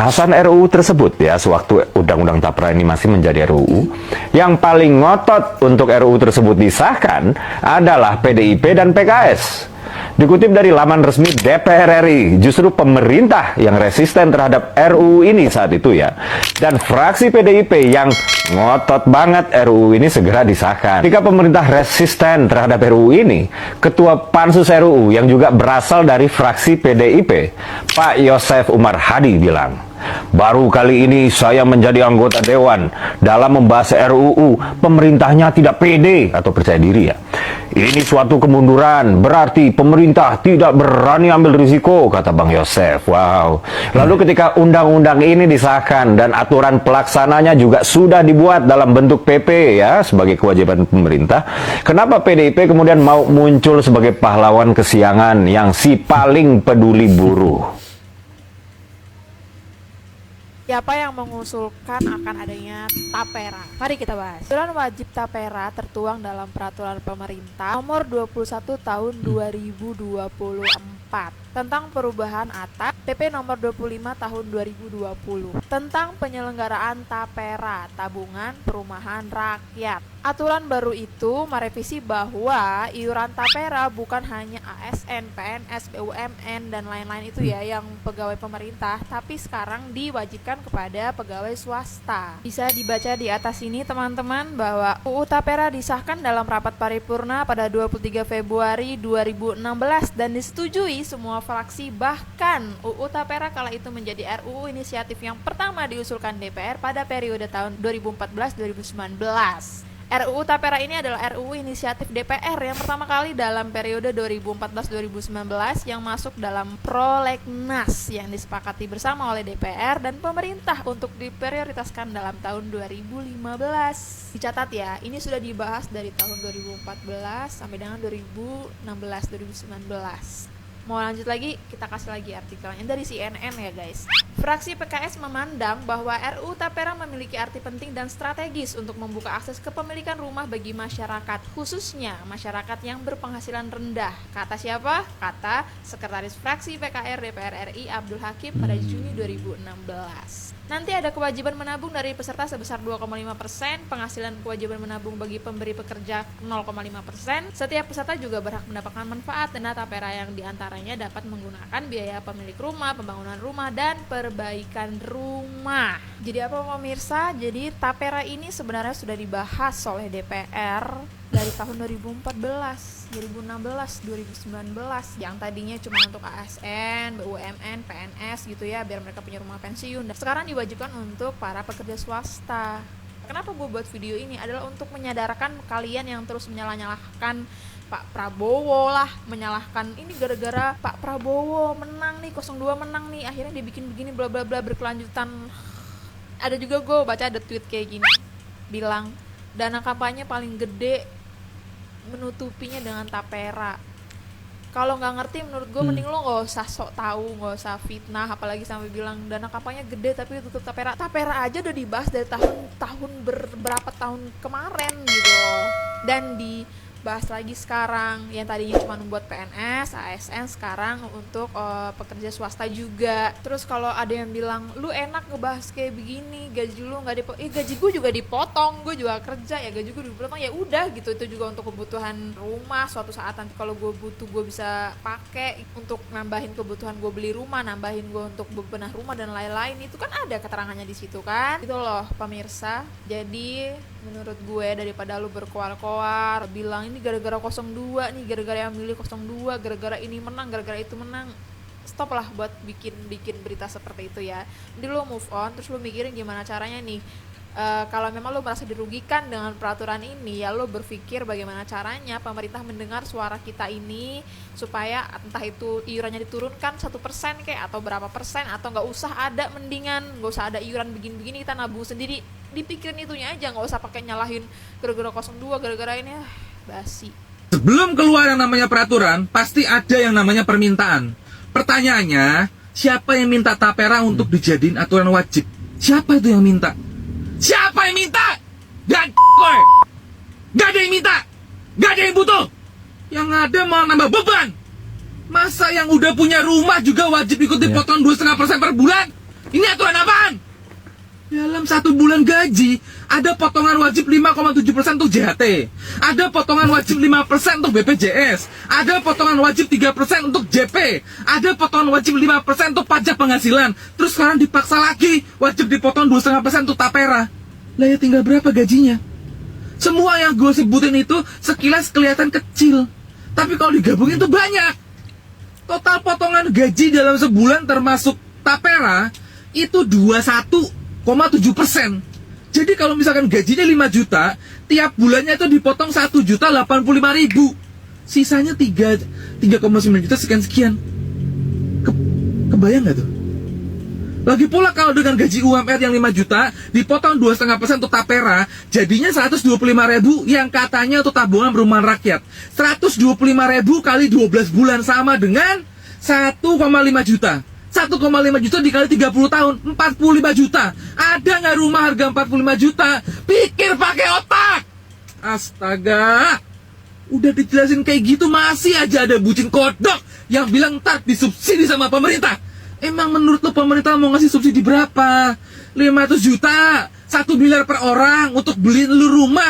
pembahasan RUU tersebut ya, sewaktu Undang-Undang Tapera ini masih menjadi RUU, yang paling ngotot untuk RUU tersebut disahkan adalah PDIP dan PKS. Dikutip dari laman resmi DPR RI, justru pemerintah yang resisten terhadap RUU ini saat itu ya. Dan fraksi PDIP yang ngotot banget RUU ini segera disahkan. Jika pemerintah resisten terhadap RUU ini, Ketua Pansus RUU yang juga berasal dari fraksi PDIP, Pak Yosef Umar Hadi bilang, "Baru kali ini saya menjadi anggota Dewan. Dalam membahas RUU, pemerintahnya tidak pede atau percaya diri ya. Ini suatu kemunduran, berarti pemerintah tidak berani ambil risiko," kata Bang Yosef. Wow. Lalu ketika undang-undang ini disahkan dan aturan pelaksananya juga sudah dibuat dalam bentuk PP ya, sebagai kewajiban pemerintah, kenapa PDIP kemudian mau muncul sebagai pahlawan kesiangan yang si paling peduli buruh? Siapa yang mengusulkan akan adanya tapera? Mari kita bahas. Aturan wajib tapera tertuang dalam peraturan pemerintah nomor 21 tahun 2024 tentang perubahan ATAP, PP nomor 25 tahun 2020 tentang penyelenggaraan tapera, tabungan perumahan rakyat. Aturan baru itu merevisi bahwa iuran tapera bukan hanya ASN, PNS, BUMN, dan lain-lain itu ya yang pegawai pemerintah, tapi sekarang diwajibkan kepada pegawai swasta. Bisa dibaca di atas ini teman-teman bahwa UU Tapera disahkan dalam rapat paripurna pada 23 Februari 2016 dan disetujui semua fraksi, bahkan UU Tapera kala itu menjadi RUU inisiatif yang pertama diusulkan DPR pada periode tahun 2014-2019. RUU Tapera ini adalah RUU inisiatif DPR yang pertama kali dalam periode 2014-2019 yang masuk dalam prolegnas yang disepakati bersama oleh DPR dan pemerintah untuk diprioritaskan dalam tahun 2015. Dicatat ya, ini sudah dibahas dari tahun 2014 sampai dengan 2016-2019. Mau lanjut lagi, kita kasih lagi artikelnya dari CNN ya guys. Fraksi PKS memandang bahwa RUU Tapera memiliki arti penting dan strategis untuk membuka akses kepemilikan rumah bagi masyarakat, khususnya masyarakat yang berpenghasilan rendah. Kata siapa? Kata Sekretaris Fraksi PKR DPR RI Abdul Hakim pada Juni 2016. Nanti ada kewajiban menabung dari peserta sebesar 2,5%, penghasilan kewajiban menabung bagi pemberi pekerja 0,5%. Setiap peserta juga berhak mendapatkan manfaat dana tapera yang diantaranya dapat menggunakan biaya pemilik rumah, pembangunan rumah, dan perbaikan rumah. Jadi apa pemirsa? Jadi tapera ini sebenarnya sudah dibahas oleh DPR dari tahun 2014, 2016, 2019 yang tadinya cuma untuk ASN, BUMN, PNS gitu ya, biar mereka punya rumah pensiun. Dan sekarang diwajibkan untuk para pekerja swasta. Kenapa gue buat video ini? Adalah untuk menyadarkan kalian yang terus menyalah-nyalahkan Pak Prabowo lah, menyalahkan ini gara-gara Pak Prabowo menang nih, 02 menang nih, akhirnya dia bikin begini bla bla bla berkelanjutan. Ada juga gue baca ada tweet kayak gini, bilang dana kampanye paling gede menutupinya dengan tapera. Kalau nggak ngerti menurut gue mending lo nggak usah sok tahu, nggak usah fitnah, apalagi sampai bilang dana kampanye gede tapi tutup tapera. Tapera aja udah dibahas dari tahun berapa tahun kemarin gitu, dan dibahas lagi sekarang. Yang tadinya cuma buat PNS, ASN, sekarang untuk pekerja swasta juga. Terus kalau ada yang bilang lu enak ngebahas kayak begini, gaji lu nggak dipotong, gaji gue juga dipotong, gue juga kerja ya, gaji gue dipotong, ya udah gitu. Itu juga untuk kebutuhan rumah, suatu saat nanti kalau gue butuh gue bisa pakai untuk nambahin kebutuhan gue beli rumah, nambahin gue untuk bebenah rumah dan lain-lain. Itu kan ada keterangannya di situ kan, itu loh pemirsa. Jadi menurut gue daripada lu berkoar-koar bilang ini gara-gara 02 nih, gara-gara yang milih 02, gara-gara ini menang, gara-gara itu menang, stop lah buat bikin berita seperti itu ya. Jadi lu move on, terus lu mikirin gimana caranya nih. Kalau memang lo merasa dirugikan dengan peraturan ini, ya lo berpikir bagaimana caranya pemerintah mendengar suara kita ini supaya entah itu iurannya diturunkan 1% kayak atau berapa persen, atau nggak usah ada, mendingan nggak usah ada iuran begini-begini, kita nabung sendiri. Dipikirin itunya aja, nggak usah pakai nyalahin gara-gara 02, gara-gara ini basi. Sebelum keluar yang namanya peraturan, pasti ada yang namanya permintaan. Pertanyaannya, siapa yang minta tapera untuk dijadiin aturan wajib? Siapa itu yang minta? Siapa yang minta? Dan kowe. Gak ada yang minta. Gak ada yang butuh. Yang ada mau nambah beban. Masa yang udah punya rumah juga wajib ikut dipotong 2,5% per bulan? Ini aturan apaan? Dalam 1 bulan gaji, ada potongan wajib 5,7% untuk JHT, ada potongan wajib 5% untuk BPJS, ada potongan wajib 3% untuk JP, ada potongan wajib 5% untuk pajak penghasilan. Terus sekarang dipaksa lagi, wajib dipotong 2,5% untuk tapera. Lah ya tinggal berapa gajinya? Semua yang gue sebutin itu sekilas kelihatan kecil, tapi kalau digabungin itu banyak. Total potongan gaji dalam sebulan termasuk tapera itu 21,7%. Jadi kalau misalkan gajinya 5 juta, tiap bulannya itu dipotong 1.085.000. Sisanya 3,9 juta sekian-sekian. Kebayang nggak tuh? Lagi pula kalau dengan gaji UMR yang 5 juta dipotong 2,5% untuk tapera, jadinya 125.000 yang katanya untuk tabungan perumahan rakyat. 125.000 kali 12 bulan sama dengan 1,5 juta. 1,5 juta dikali 30 tahun, 45 juta. Ada nggak rumah harga 45 juta? Pikir pakai otak. Astaga. Udah dijelasin kayak gitu masih aja ada bucin kodok yang bilang ntar disubsidi sama pemerintah. Emang menurut lo pemerintah mau ngasih subsidi berapa? 500 juta, 1 miliar per orang untuk beliin lu rumah.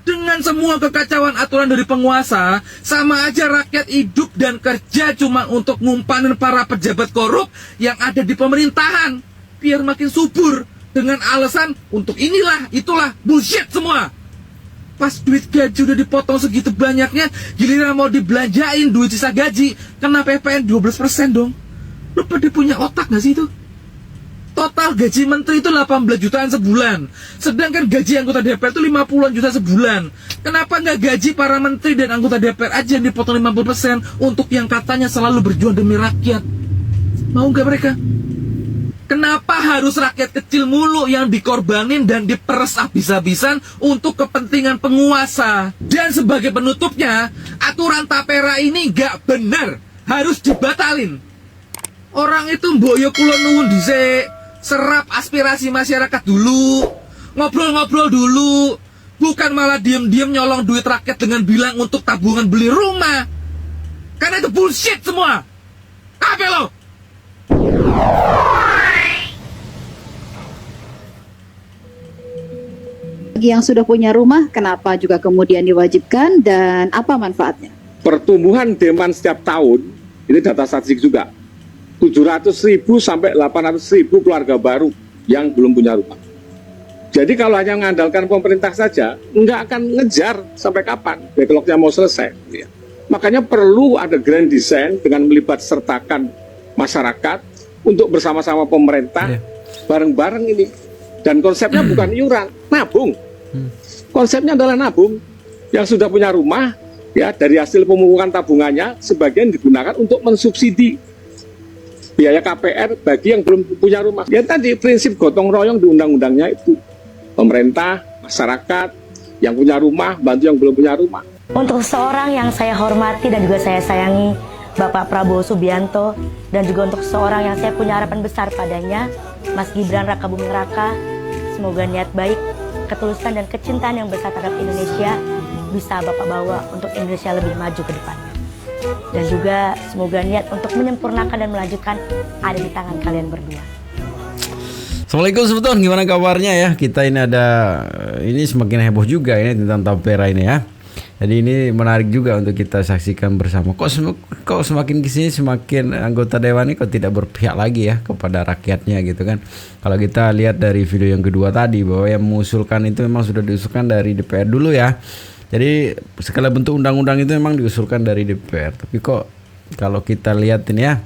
Dengan semua kekacauan aturan dari penguasa, sama aja rakyat hidup dan kerja cuma untuk ngumpanin para pejabat korup yang ada di pemerintahan biar makin subur dengan alasan untuk inilah, itulah, bullshit semua. Pas duit gaji udah dipotong segitu banyaknya, giliran mau dibelanjain duit sisa gaji, kena PPN 12% dong. Lu pada punya otak gak sih itu? Total gaji menteri itu 18 jutaan sebulan. Sedangkan gaji anggota DPR itu 50-an juta sebulan. Kenapa nggak gaji para menteri dan anggota DPR aja yang dipotong 50% untuk yang katanya selalu berjuang demi rakyat? Mau nggak mereka? Kenapa harus rakyat kecil mulu yang dikorbanin dan diperes habis-habisan untuk kepentingan penguasa? Dan sebagai penutupnya, aturan tapera ini nggak benar, harus dibatalin. Orang itu mboyo kulon nuwun dhisik, serap aspirasi masyarakat dulu, ngobrol-ngobrol dulu, bukan malah diem-diem nyolong duit rakyat dengan bilang untuk tabungan beli rumah. Karena itu bullshit semua. Apa lo? Bagi yang sudah punya rumah, kenapa juga kemudian diwajibkan dan apa manfaatnya? Pertumbuhan demand setiap tahun, ini data statistik juga, 700.000 sampai 800.000 keluarga baru yang belum punya rumah. Jadi kalau hanya mengandalkan pemerintah saja, nggak akan ngejar sampai kapan backlognya mau selesai. Ya. Makanya perlu ada grand design dengan melibat sertakan masyarakat untuk bersama-sama pemerintah, bareng-bareng ini. Dan konsepnya bukan iuran, nabung. Konsepnya adalah nabung. Yang sudah punya rumah, ya dari hasil pemupukan tabungannya, sebagian digunakan untuk mensubsidi biaya KPR bagi yang belum punya rumah. Ya tadi prinsip gotong royong di undang-undangnya itu. Pemerintah, masyarakat, yang punya rumah, bantu yang belum punya rumah. Untuk seorang yang saya hormati dan juga saya sayangi, Bapak Prabowo Subianto, dan juga untuk seorang yang saya punya harapan besar padanya, Mas Gibran Raka Buming Raka, semoga niat baik, ketulusan dan kecintaan yang besar terhadap Indonesia bisa Bapak bawa untuk Indonesia lebih maju ke depannya. Dan juga semoga niat untuk menyempurnakan dan melanjutkan ada di tangan kalian berdua. Assalamualaikum sebetulnya, gimana kabarnya ya? Kita ini ini semakin heboh juga ini tentang tapera ini ya. Jadi ini menarik juga untuk kita saksikan bersama. Kok semakin kesini semakin anggota dewan ini kok tidak berpihak lagi ya kepada rakyatnya gitu kan. Kalau kita lihat dari video yang kedua tadi bahwa yang mengusulkan itu memang sudah diusulkan dari DPR dulu ya. Jadi segala bentuk undang-undang itu memang diusulkan dari DPR. Tapi kok kalau kita lihat ini ya,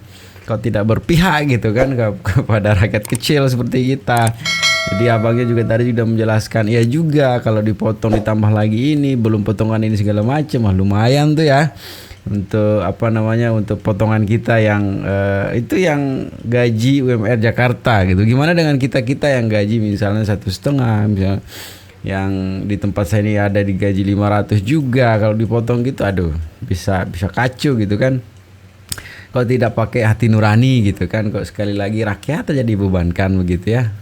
kok tidak berpihak gitu kan kepada rakyat kecil seperti kita. Jadi abangnya juga tadi sudah menjelaskan, iya juga kalau dipotong ditambah lagi ini, belum potongan ini segala macam, lumayan tuh ya. Untuk untuk potongan kita yang itu yang gaji UMR Jakarta gitu. Gimana dengan kita yang gaji misalnya 1,5 misalnya, yang di tempat saya ini ada di gaji 500 juga, kalau dipotong gitu aduh bisa kacau gitu kan. Kalau tidak pakai hati nurani gitu kan, kok sekali lagi rakyat aja dibebankan begitu ya.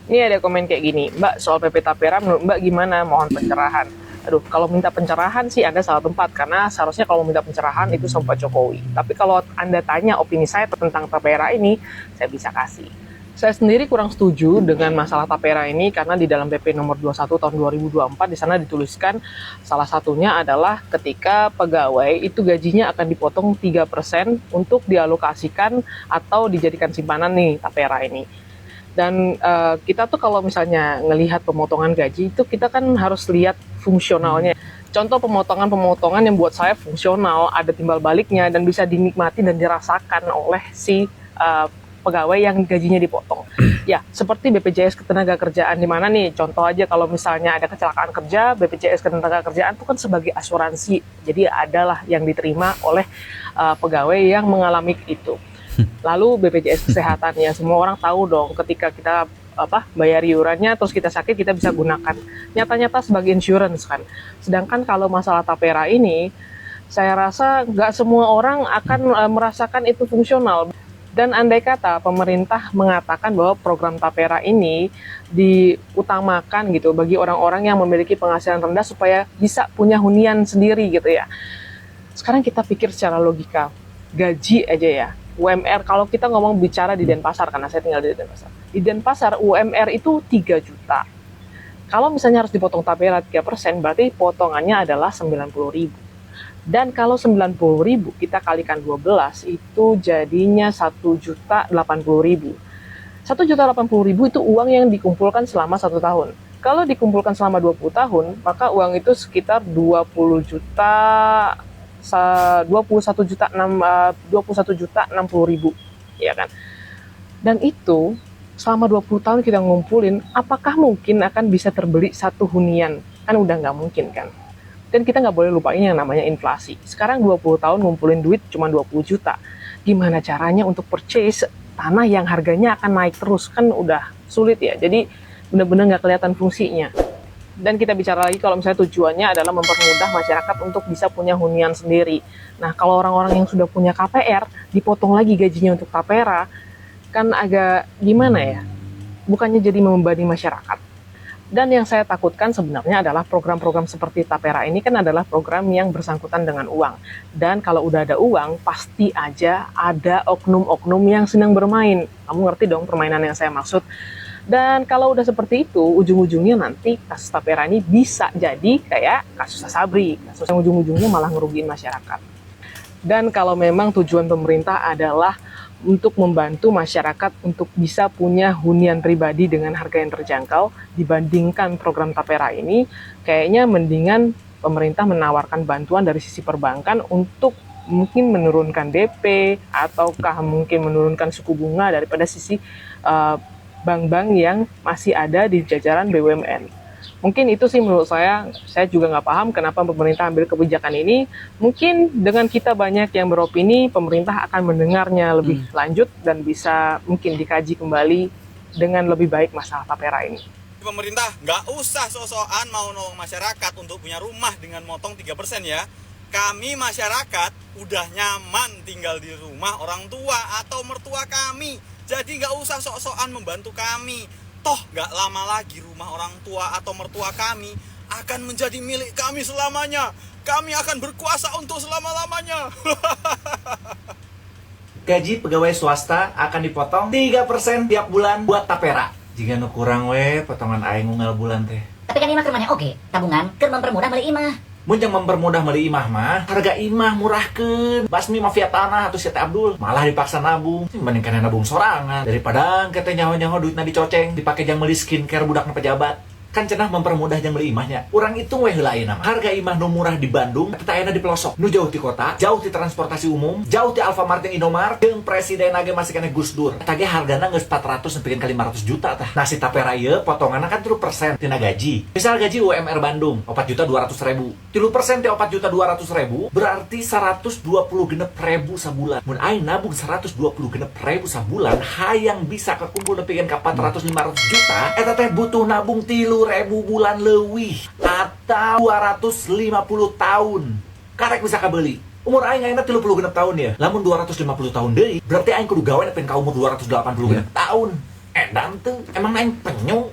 Ini ada komen kayak gini, Mbak, soal PP Tapera menurut Mbak gimana? Mohon pencerahan. Aduh, kalau minta pencerahan sih Anda salah tempat, karena seharusnya kalau minta pencerahan itu sama Pak Jokowi. Tapi kalau Anda tanya opini saya tentang tapera ini, saya bisa kasih. Saya sendiri kurang setuju dengan masalah tapera ini karena di dalam PP nomor 21 tahun 2024 di sana dituliskan salah satunya adalah ketika pegawai itu gajinya akan dipotong 3% untuk dialokasikan atau dijadikan simpanan nih tapera ini. Dan kita tuh kalau misalnya ngelihat pemotongan gaji itu kita kan harus lihat fungsionalnya. Contoh pemotongan-pemotongan yang buat saya fungsional, ada timbal baliknya dan bisa dinikmati dan dirasakan oleh si pegawai yang gajinya dipotong. Ya, seperti BPJS Ketenagakerjaan, di mana nih contoh aja kalau misalnya ada kecelakaan kerja, BPJS Ketenagakerjaan itu kan sebagai asuransi. Jadi adalah yang diterima oleh pegawai yang mengalami itu. Lalu BPJS Kesehatan, ya semua orang tahu dong ketika kita bayar iurannya terus kita sakit kita bisa gunakan. Nyata-nyata sebagai insurance kan. Sedangkan kalau masalah tapera ini saya rasa nggak semua orang akan merasakan itu fungsional. Dan andai kata pemerintah mengatakan bahwa program tapera ini diutamakan gitu bagi orang-orang yang memiliki penghasilan rendah supaya bisa punya hunian sendiri gitu ya. Sekarang kita pikir secara logika, gaji aja ya. UMR kalau kita ngomong bicara di Denpasar, karena saya tinggal di Denpasar. Di Denpasar UMR itu 3 juta. Kalau misalnya harus dipotong tapera 3%, berarti potongannya adalah 90.000. Dan kalau 90.000 kita kalikan 12 itu jadinya 1.080.000. 1.080.000 itu uang yang dikumpulkan selama 1 tahun. Kalau dikumpulkan selama 20 tahun, maka uang itu sekitar 21.060.000, ya kan? Dan itu selama 20 tahun kita ngumpulin, apakah mungkin akan bisa terbeli satu hunian? Kan udah nggak mungkin kan? Dan kita nggak boleh lupain yang namanya inflasi. Sekarang 20 tahun ngumpulin duit cuma 20 juta. Gimana caranya untuk purchase tanah yang harganya akan naik terus? Kan udah sulit ya. Jadi benar-benar nggak kelihatan fungsinya. Dan kita bicara lagi kalau misalnya tujuannya adalah mempermudah masyarakat untuk bisa punya hunian sendiri. Nah, kalau orang-orang yang sudah punya KPR, dipotong lagi gajinya untuk tapera, kan agak gimana ya? Bukannya jadi membebani masyarakat. Dan yang saya takutkan sebenarnya adalah program-program seperti tapera ini kan adalah program yang bersangkutan dengan uang. Dan kalau udah ada uang, pasti aja ada oknum-oknum yang senang bermain. Kamu ngerti dong permainan yang saya maksud. Dan kalau udah seperti itu, ujung-ujungnya nanti kasus tapera ini bisa jadi kayak kasus Asabri. Kasus yang ujung-ujungnya malah ngerugiin masyarakat. Dan kalau memang tujuan pemerintah adalah untuk membantu masyarakat untuk bisa punya hunian pribadi dengan harga yang terjangkau dibandingkan program tapera ini, kayaknya mendingan pemerintah menawarkan bantuan dari sisi perbankan untuk mungkin menurunkan DP ataukah mungkin menurunkan suku bunga daripada sisi bank-bank yang masih ada di jajaran BUMN. Mungkin itu sih menurut saya juga nggak paham kenapa pemerintah ambil kebijakan ini. Mungkin dengan kita banyak yang beropini, pemerintah akan mendengarnya lebih lanjut dan bisa mungkin dikaji kembali dengan lebih baik masalah tapera ini. Pemerintah nggak usah sok-sokan mau nolong masyarakat untuk punya rumah dengan motong 3% ya. Kami masyarakat udah nyaman tinggal di rumah orang tua atau mertua kami. Jadi nggak usah sok-sokan membantu kami. Toh gak lama lagi rumah orang tua atau mertua kami akan menjadi milik kami selamanya. Kami akan berkuasa untuk selama-lamanya. Gaji pegawai swasta akan dipotong 3% tiap bulan buat tapera. Jika nu kurang we, potongan aing unggal bulan teh. Tapi kan imah kermanya oke, tabungan keur mempermudah beli imah. Mun yang mempermudah beli imah mah, harga imah murahkeun. Basmi mafia tanah atau si Teh Abdul malah dipaksa nabung. Mendingan nabung sorangan daripada kete nyawa-nyawa duitna dicoceng dipake jang beli skincare budakna pejabat. Kan cenah mempermudah jang beli imahnya. Urang itu weh heula ayeuna. Harga imah nu murah di Bandung eta aya di pelosok. Nu jauh ti kota, jauh ti transportasi umum, jauh ti Alfamart jeung Indomart, jeung presiden ge masih keneh Gus Dur. Eta ge hargana geus 400 sampeyan ka 500 juta tah. Nah si tapera ieu potonganna kan 3% tina gaji. Misal gaji UMR Bandung 4.200.000. 3% ti 4.200.000 berarti 126.000 sabulan. Mun aing nabung 126.000 sabulan hayang bisa kekumpul nepikeun ka 400-500 juta, eta teh butuh nabung 3.000 bulan leuwih atau 250 tahun. Karek bisa kabeli. Umur aing ayeuna 36 tahun ya. Lamun 250 tahun deui, berarti aing kudu gawe nepi ka umur 280 tahun. Edan teu, emang aing penyu.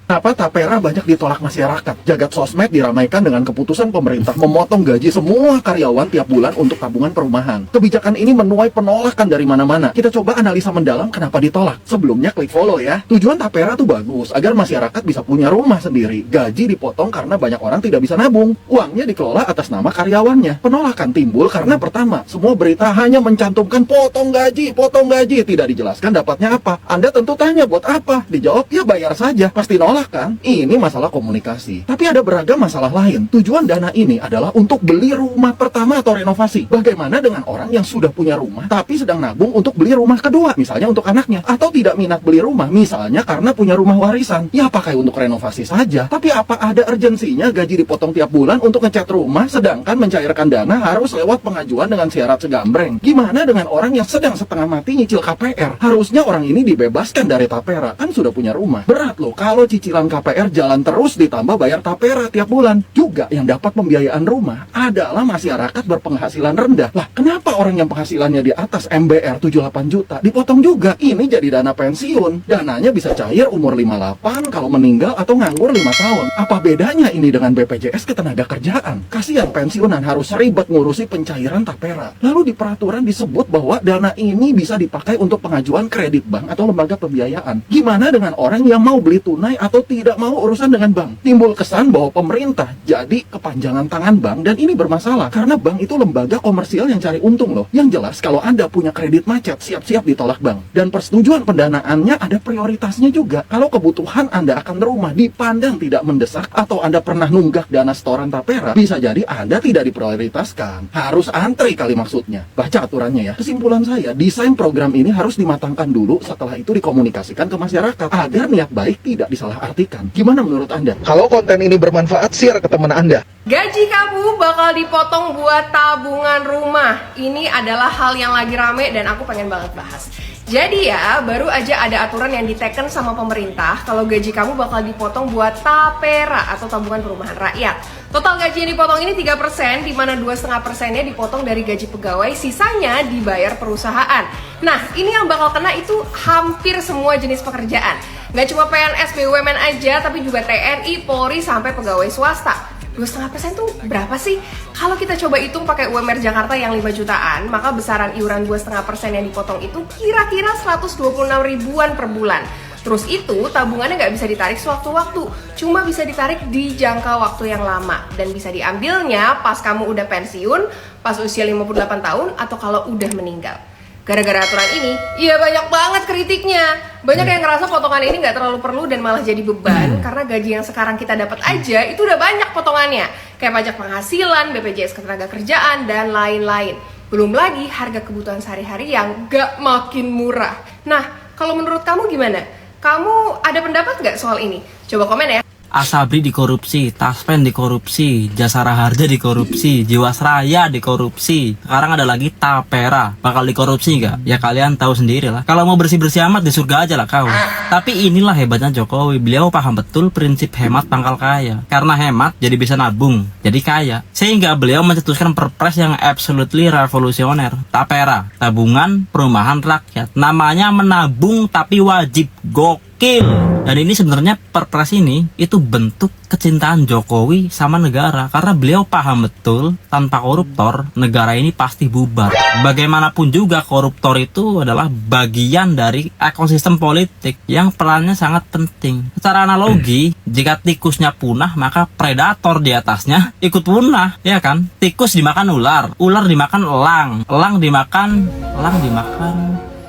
Kenapa tapera banyak ditolak masyarakat? Jagat sosmed diramaikan dengan keputusan pemerintah memotong gaji semua karyawan tiap bulan untuk tabungan perumahan. Kebijakan ini menuai penolakan dari mana-mana. Kita coba analisa mendalam kenapa ditolak. Sebelumnya klik follow ya. Tujuan tapera tuh bagus, agar masyarakat bisa punya rumah sendiri. Gaji dipotong karena banyak orang tidak bisa nabung. Uangnya dikelola atas nama karyawannya. Penolakan timbul karena pertama, semua berita hanya mencantumkan potong gaji. Tidak dijelaskan dapatnya apa. Anda tentu tanya buat apa? Dijawab ya bayar saja. Pasti nolak kan? Ini masalah komunikasi. Tapi ada beragam masalah lain. Tujuan dana ini adalah untuk beli rumah pertama atau renovasi. Bagaimana dengan orang yang sudah punya rumah tapi sedang nabung untuk beli rumah kedua, misalnya untuk anaknya, atau tidak minat beli rumah, misalnya karena punya rumah warisan? Ya pakai untuk renovasi saja. Tapi apa ada urgensinya gaji dipotong tiap bulan untuk ngecat rumah, sedangkan mencairkan dana harus lewat pengajuan dengan syarat segambreng? Gimana dengan orang yang sedang setengah mati nyicil KPR? Harusnya orang ini dibebaskan dari tapera, kan sudah punya rumah. Berat loh kalau cicilan KPR jalan terus ditambah bayar tapera tiap bulan. Juga yang dapat pembiayaan rumah adalah masyarakat berpenghasilan rendah. Lah, kenapa orang yang penghasilannya di atas MBR 78 juta dipotong juga? Ini jadi dana pensiun. Dananya bisa cair umur 58 kalau meninggal atau nganggur 5 tahun. Apa bedanya ini dengan BPJS Ketenagakerjaan? Kasihan pensiunan harus ribet ngurusi pencairan tapera. Lalu di peraturan disebut bahwa dana ini bisa dipakai untuk pengajuan kredit bank atau lembaga pembiayaan. Gimana dengan orang yang mau beli tunai atau tidak mau urusan dengan bank? Timbul kesan bahwa pemerintah jadi kepanjangan tangan bank, dan ini bermasalah karena bank itu lembaga komersial yang cari untung loh. Yang jelas kalau Anda punya kredit macet, siap-siap ditolak bank. Dan persetujuan pendanaannya ada prioritasnya juga. Kalau kebutuhan Anda akan rumah dipandang tidak mendesak atau Anda pernah nunggak dana setoran tapera, bisa jadi Anda tidak diprioritaskan. Harus antri kali maksudnya. Baca aturannya ya. Kesimpulan saya, desain program ini harus dimatangkan dulu, setelah itu dikomunikasikan ke masyarakat agar niat baik tidak disalahartikan. Gimana menurut Anda? Kalau konten ini bermanfaat, share ke teman Anda. Gaji kamu bakal dipotong buat tabungan rumah. Ini adalah hal yang lagi rame dan aku pengen banget bahas. Jadi ya, baru aja ada aturan yang diteken sama pemerintah kalau gaji kamu bakal dipotong buat tapera atau tabungan perumahan rakyat. Total gaji yang dipotong ini 3%, di mana 2,5%-nya dipotong dari gaji pegawai, sisanya dibayar perusahaan. Nah, ini yang bakal kena itu hampir semua jenis pekerjaan. Nggak cuma PNS, BUMN aja, tapi juga TNI, Polri, sampai pegawai swasta. 2,5% tuh berapa sih? Kalau kita coba hitung pakai UMR Jakarta yang 5 jutaan, maka besaran iuran 2,5% yang dipotong itu kira-kira 126 ribuan per bulan. Terus itu tabungannya nggak bisa ditarik sewaktu-waktu, cuma bisa ditarik di jangka waktu yang lama. Dan bisa diambilnya pas kamu udah pensiun, pas usia 58 tahun, atau kalau udah meninggal. Gara-gara aturan ini, iya banyak banget kritiknya. Banyak yang ngerasa potongan ini nggak terlalu perlu dan malah jadi beban karena gaji yang sekarang kita dapat aja itu udah banyak potongannya. Kayak pajak penghasilan, BPJS Ketenagakerjaan, dan lain-lain. Belum lagi harga kebutuhan sehari-hari yang nggak makin murah. Nah, kalau menurut kamu gimana? Kamu ada pendapat nggak soal ini? Coba komen ya. Asabri dikorupsi, Taspen dikorupsi, Jasara Harja dikorupsi, Jiwasraya dikorupsi. Sekarang ada lagi Tapera, bakal dikorupsi nggak? Ya kalian tahu sendiri lah. Kalau mau bersih-bersih amat di surga aja lah kau. Tapi inilah hebatnya Jokowi, beliau paham betul prinsip hemat pangkal kaya. Karena hemat jadi bisa nabung, jadi kaya. Sehingga beliau mencetuskan perpres yang absolutely revolusioner. Tapera, tabungan perumahan rakyat. Namanya menabung tapi wajib, gokil. Dan ini sebenarnya perpres ini itu bentuk kecintaan Jokowi sama negara, karena beliau paham betul tanpa koruptor negara ini pasti bubar. Bagaimanapun juga koruptor itu adalah bagian dari ekosistem politik yang perannya sangat penting. Secara analogi, jika tikusnya punah maka predator di atasnya ikut punah, ya kan? Tikus dimakan ular, ular dimakan elang, elang dimakan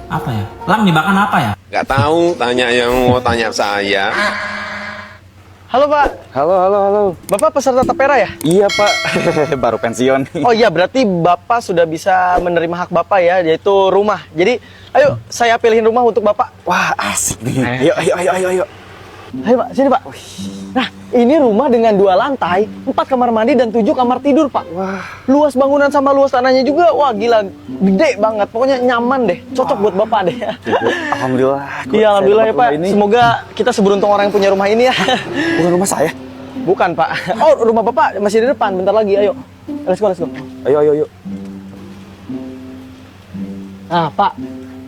apa ya? Elang dimakan apa ya? Gak tahu, tanya yang mau tanya saya. Halo Pak. Halo. Bapak peserta tapera ya? Iya Pak, baru pensiun. Oh iya, berarti Bapak sudah bisa menerima hak Bapak ya, yaitu rumah. Jadi, ayo saya pilihin rumah untuk Bapak. Wah, asik nih. Ayo. Ayo Pak, sini Pak. Nah, ini rumah dengan 2 lantai, 4 kamar mandi dan 7 kamar tidur Pak. Wah, luas bangunan sama luas tanahnya juga, wah gila, gede banget. Pokoknya nyaman deh, cocok buat Bapak deh. Alhamdulillah. Iya, alhamdulillah ya Pak. Semoga kita seberuntung orang yang punya rumah ini ya. Bukan rumah saya? Bukan Pak. Oh, rumah Bapak masih di depan, bentar lagi. Ayo, let's go. Ayo. Nah Pak,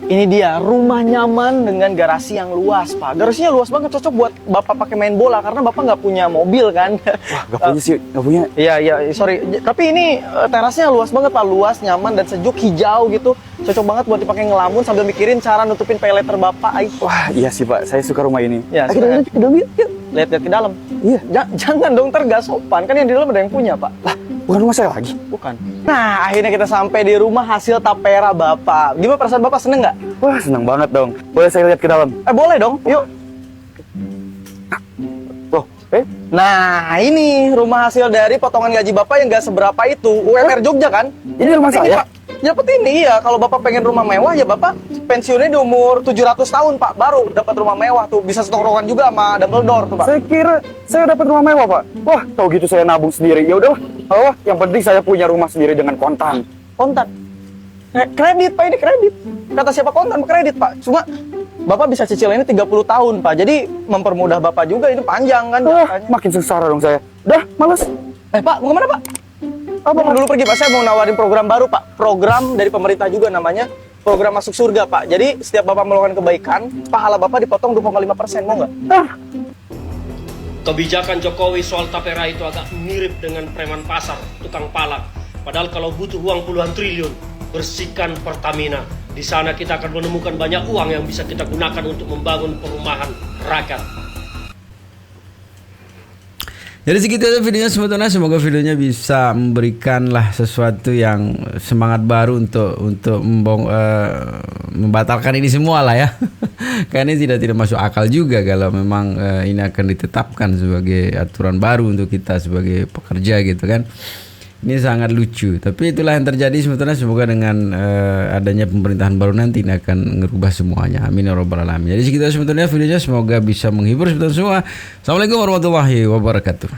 Ini dia rumah nyaman dengan garasi yang luas, Pak. Garasinya luas banget, cocok buat Bapak pakai main bola karena Bapak nggak punya mobil kan. Wah, nggak punya sih, nggak punya. Iya, sorry. Tapi ini terasnya luas banget, Pak. Luas, nyaman dan sejuk, hijau gitu. Cocok banget buat dipakai ngelamun sambil mikirin cara nutupin pay later Bapak. Wah, iya sih, Pak. Saya suka rumah ini. Ya, kita ke dalam yuk. Lihat-lihat ke dalam. Iya. Jangan dong, ntar gak sopan. Kan yang di dalam ada yang punya, Pak. Lah, bukan rumah saya lagi. Bukan. Nah, akhirnya kita sampai di rumah hasil tapera Bapak. Gimana perasaan Bapak, seneng nggak? Wah, senang banget dong. Boleh saya lihat ke dalam? Boleh dong, yuk. Loh, Nah, ini rumah hasil dari potongan gaji Bapak yang gak seberapa itu. UMR Jogja kan? Ini rumah saya? Pak. Ya dapat ini ya, kalau Bapak pengen rumah mewah ya Bapak pensiunnya di umur 700 tahun Pak, baru dapat rumah mewah tuh, bisa setongkrongan juga sama double door tuh Pak. Saya kira saya dapat rumah mewah, Pak. Wah, tahu gitu saya nabung sendiri. Ya udahlah. Oh, yang penting saya punya rumah sendiri dengan kontan. Kontan? Kredit Pak, ini kredit. Kata siapa kontan? Kredit Pak. Cuma Bapak bisa cicil ini 30 tahun Pak. Jadi mempermudah Bapak juga, ini panjang kan. Makin sengsara dong saya. Dah, males. Pak, mau kemana Pak? Abang dulu pergi Pak, saya mau nawarin program baru Pak. Program dari pemerintah juga namanya program masuk surga Pak. Jadi setiap Bapak melakukan kebaikan, pahala Bapak dipotong 2,5%, mau nggak? Kebijakan Jokowi soal tapera itu agak mirip dengan preman pasar, tukang palak. Padahal kalau butuh uang puluhan triliun, bersihkan Pertamina. Di sana kita akan menemukan banyak uang yang bisa kita gunakan untuk membangun perumahan rakyat. Jadi segitu aja videonya sebetulnya, semoga videonya bisa memberikanlah sesuatu yang semangat baru untuk membatalkan ini semua lah ya. Karena ini tidak masuk akal juga kalau memang ini akan ditetapkan sebagai aturan baru untuk kita sebagai pekerja gitu kan. Ini sangat lucu, tapi itulah yang terjadi sebetulnya. Semoga dengan adanya pemerintahan baru nanti ini akan merubah semuanya. Amin ya rabbal alamin. Jadi segitu sebetulnya videonya, semoga bisa menghibur sebetulnya semua. Assalamualaikum warahmatullahi wabarakatuh.